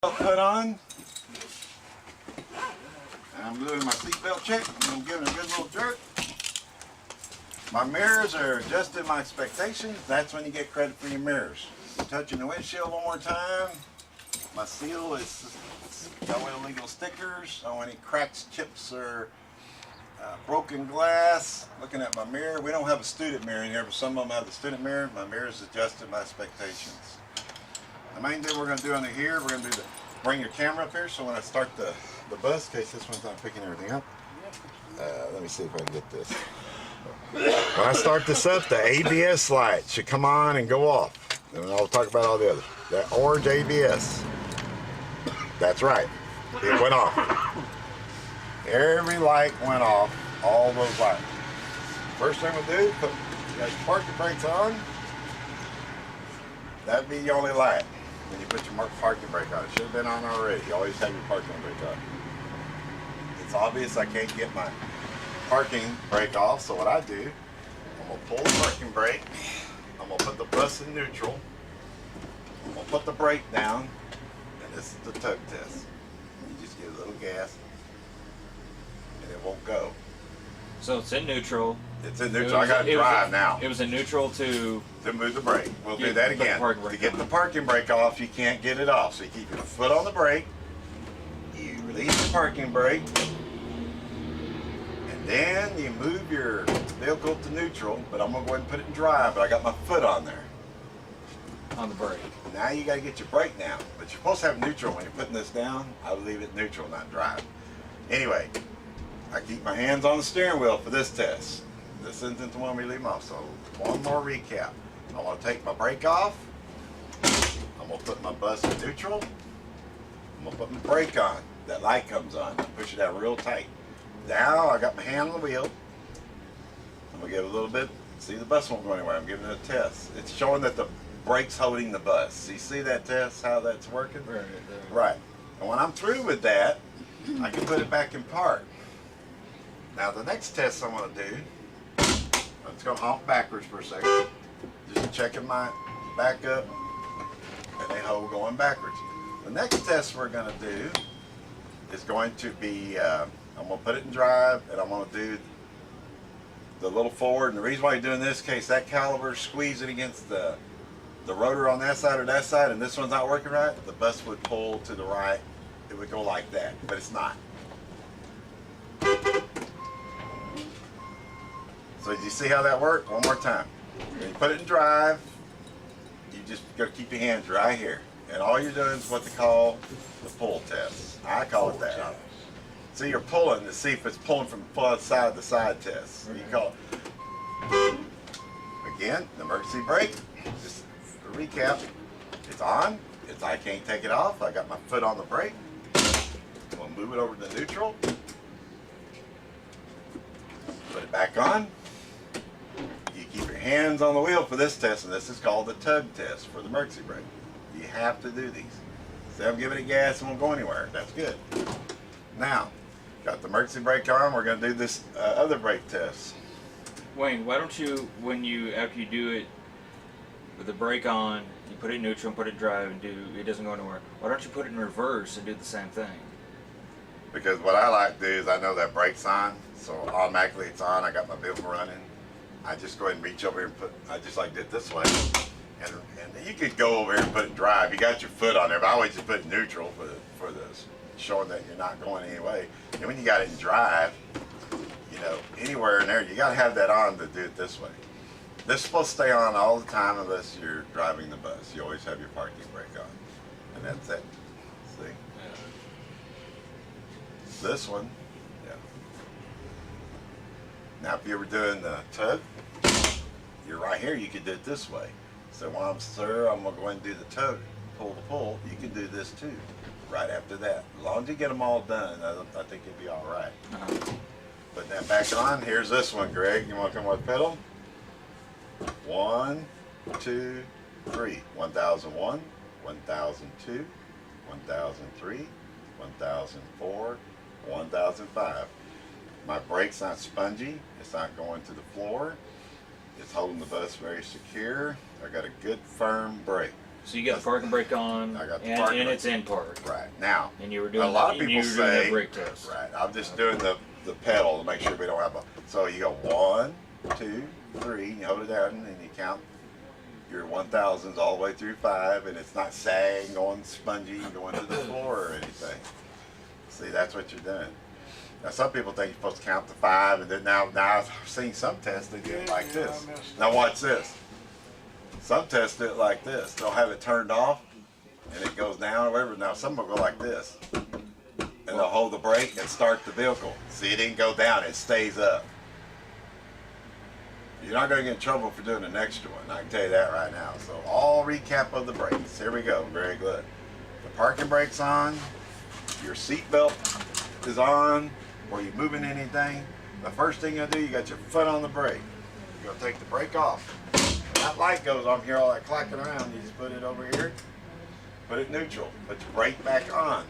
Put on. I'm doing my seatbelt check. I'm giving it a good little jerk. My mirrors are just in my expectations. That's when you get credit for your mirrors. Touching the windshield one more time. My seal is got away illegal stickers. So any cracks, chips, or broken glass. Looking at my mirror. We don't have a student mirror in here, but some of them have the student mirror. My mirror is adjusted my expectations. The main thing we're going to do under here, we're going to do bring your camera up here so when I start the bus, in case this one's not picking everything up. Let me see if I can get this. When I start this up, the ABS light should come on and go off. And I'll talk about all the others. That orange ABS. That's right. It went off. Every light went off. All those lights. First thing we'll do, put your parking brakes on. That'd be the only light when you put your parking brake on. It should have been on already. You always have your parking brake on. It's obvious I can't get my parking brake off, so what I do, I'm going to pull the parking brake, I'm going to put the bus in neutral, I'm going to put the brake down, and this is the tug test. You just give a little gas, and it won't go. So it's in neutral. It's in neutral. I got to drive now. It was in neutral to move the brake. We'll do that again. To get the parking brake off, you can't get it off. So you keep your foot on the brake, you release the parking brake, and then you move your vehicle to neutral, but I'm going to go ahead and put it in drive, but I got my foot on there. On the brake. Now you got to get your brake down, but you're supposed to have neutral when you're putting this down. I would leave it neutral, not drive. Anyway, I keep my hands on the steering wheel for this test. This isn't the one we leave off, so one more recap. I want to take my brake off. I'm going to put my bus in neutral. I'm going to put my brake on. That light comes on. Push it out real tight. Now I got my hand on the wheel. I'm going to give it a little bit. See, the bus won't go anywhere. I'm giving it a test. It's showing that the brake's holding the bus. You see that test, how that's working? Right. And when I'm through with that, I can put it back in park. Now the next test I'm going to do, I'm just going to honk backwards for a second. Just checking my back up and they hold going backwards. The next test we're going to do is going to be, I'm going to put it in drive and I'm going to do the little forward. And the reason why you're doing this, in case that caliper is squeezing against the rotor on that side or that side and this one's not working right, the bus would pull to the right. It would go like that, but it's not. So did you see how that worked? One more time. When you put it in drive, you just go keep your hands right here. And all you're doing is what they call the pull test. I call it that. So you're pulling to see if it's pulling from side to side test. So you call it. Again, the emergency brake. Just to recap, it's on. I can't take it off. I got my foot on the brake. I'm going to move it over to neutral. Put it back on. You keep your hands on the wheel for this test, and this is called the tug test for the emergency brake. You have to do these. Say I'm giving it gas and won't go anywhere. That's good. Now, got the emergency brake on. We're going to do this other brake test. Wayne, why don't you, after you do it with the brake on, you put it in neutral and put it in drive and it doesn't go anywhere. Why don't you put it in reverse and do the same thing? Because what I like to do is I know that brake's on, so automatically it's on. I got my vehicle running. I just go ahead and reach over here and I just like did this way. And you could go over here and put it in drive. You got your foot on there, but I always just put it in neutral for this, showing that you're not going any way. And when you got it in drive, you know, anywhere in there, you got to have that on to do it this way. This is supposed to stay on all the time unless you're driving the bus. You always have your parking brake on. And that's it. See? Yeah. This one, yeah. Now if you were doing the tug, you're right here, you could do it this way. So while I'm going to go ahead and do the tug, pull to pull, you can do this too, right after that. As long as you get them all done, I think you'll be all right. Putting that back on, here's this one, Greg. You want to come with pedal? 1, 2, 3. 1001, 1002, 1003, 1004, 1005. My brake's not spongy. It's not going to the floor. It's holding the bus very secure. I got a good firm brake. So you got the parking brake on, I got the and, parking and brake. it's in park. Right. Now, And you were doing a lot of and people you were doing say, that brake test. right, I'm just doing the pedal to make sure we don't have a, so you go 1, 2, 3, you hold it down and you count your 1000s all the way through 5, and it's not sagging, going spongy, going to the floor or anything. See, that's what you're doing. Now some people think you're supposed to count to 5, and then now I've seen some tests they do it like this. Now watch this. Some tests do it like this. They'll have it turned off and it goes down or whatever. Now some will go like this. And they'll hold the brake and start the vehicle. See, it didn't go down, it stays up. You're not going to get in trouble for doing an extra one. I can tell you that right now. So all recap of the brakes. Here we go. Very good. The parking brake's on. Your seat belt is on. Or you're moving anything. The first thing you'll do, you got your foot on the brake. You're going to take the brake off. When that light goes on here, all that clacking around, you just put it over here. Put it neutral. Put your brake back on.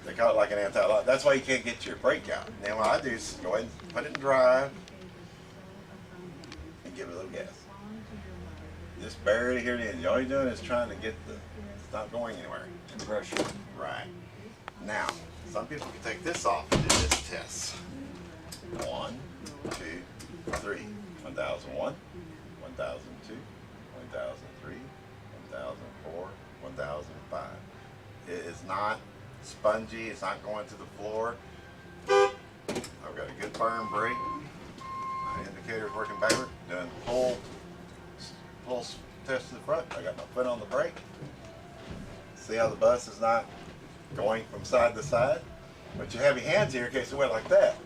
They call it like an anti-lock. That's why you can't get your brake out. Then what I do is go ahead and put it in drive. Give it a little gas. Just barely here it is. All you're doing is trying to get the, it's not going anywhere. Compression. Right. Now, some people can take this off and do this test. 1, 2, 3. 1001, 1002, 1003, 1004, 1005. It is not spongy. It's not going to the floor. I've got a good firm brake. My indicator is working backward. Doing full test to the front. I got my foot on the brake. See how the bus is not going from side to side? But you have your hands here in case it went like that.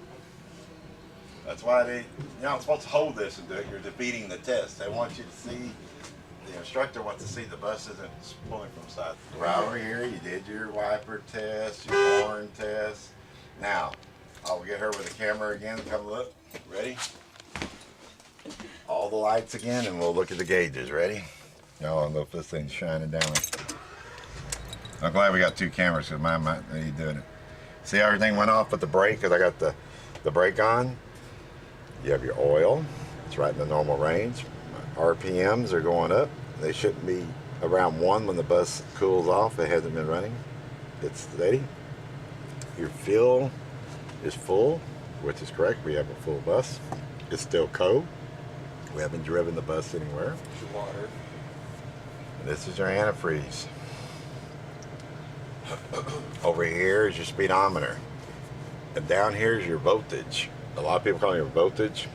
That's why you're not supposed to hold this and do it. You're defeating the test. They want you to see, the instructor wants to see the bus isn't pulling from side. Right over here, you did your wiper test, your horn test. Now, I'll get her with the camera again. Come look. Ready? All the lights again, and we'll look at the gauges. Ready? Oh, I don't know if this thing's shining down. I'm glad we got 2 cameras because mine might need doing it. See how everything went off with the brake because I got the brake on? You have your oil. It's right in the normal range. RPMs are going up. They shouldn't be around 1 when the bus cools off. It hasn't been running. It's steady. Your fuel is full, which is correct. We have a full bus. It's still cold. We haven't driven the bus anywhere. Water. And this is your antifreeze. Over here is your speedometer. And down here is your voltage. A lot of people call it your voltage,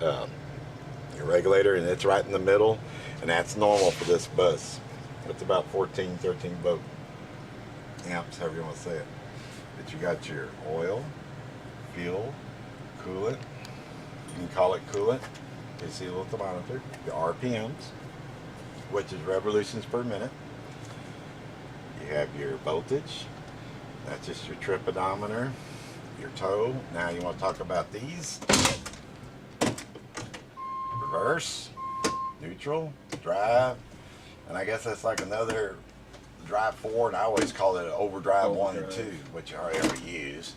your regulator, and it's right in the middle, and that's normal for this bus. It's about 14, 13 volt amps, however you want to say it. But you got your oil, fuel, coolant. You can call it coolant. You see a little thermometer. The RPMs, which is revolutions per minute. You have your voltage. That's just your trip odometer. Your toe. Now you want to talk about these. Reverse, neutral, drive, and I guess that's like another drive 4, and I always call it an overdrive 1 and 2, which I ever use.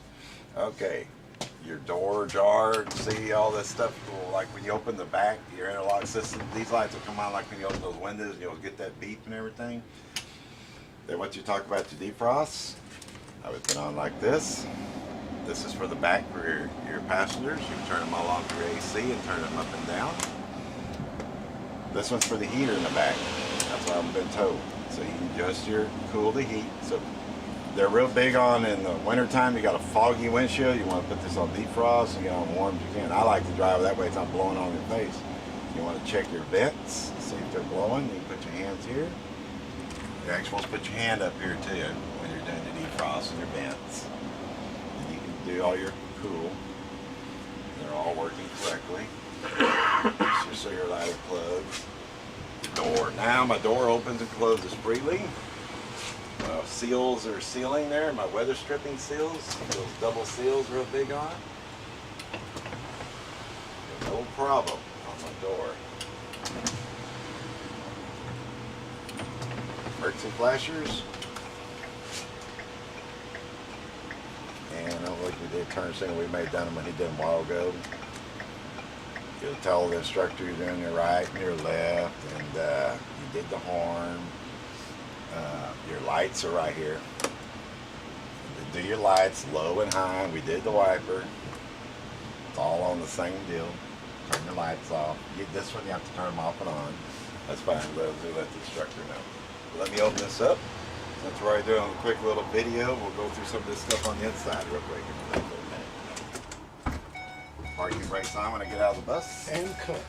Okay, your door jar, see all this stuff, like when you open the back, your interlock system, these lights will come on like when you open those windows, you'll get that beep and everything. Then what you talk about your defrost, I would put on like this. This is for the back for your passengers. You can turn them all off your AC and turn them up and down. This one's for the heater in the back. That's what I've been told. So you can adjust your cool to heat. So they're real big on in the wintertime. You got a foggy windshield. You want to put this on defrost and get on warm as you can. I like to drive that way it's not blowing on your face. You want to check your vents, see if they're blowing. You can put your hands here. You're actually supposed to put your hand up here too when you're doing the defrost and your vents. Do all your cool. They're all working correctly. Just so your ladder plugs. Door. Now my door opens and closes freely. Seals are sealing there. My weather stripping seals. Those double seals real big on. No problem on my door. Emergency flashers. And I don't think we did turn signal. We may have done them when he did them a while ago. You'll tell the instructor you're doing your right and your left, and you did the horn. Your lights are right here. Do your lights low and high. We did the wiper. It's all on the same deal. Turn your lights off. This one you have to turn them off and on. That's fine. Let the instructor know. Let me open this up. Since we're already doing a quick little video, we'll go through some of this stuff on the inside real quick in a little minute. Parking brakes on when I get out of the bus. And cut.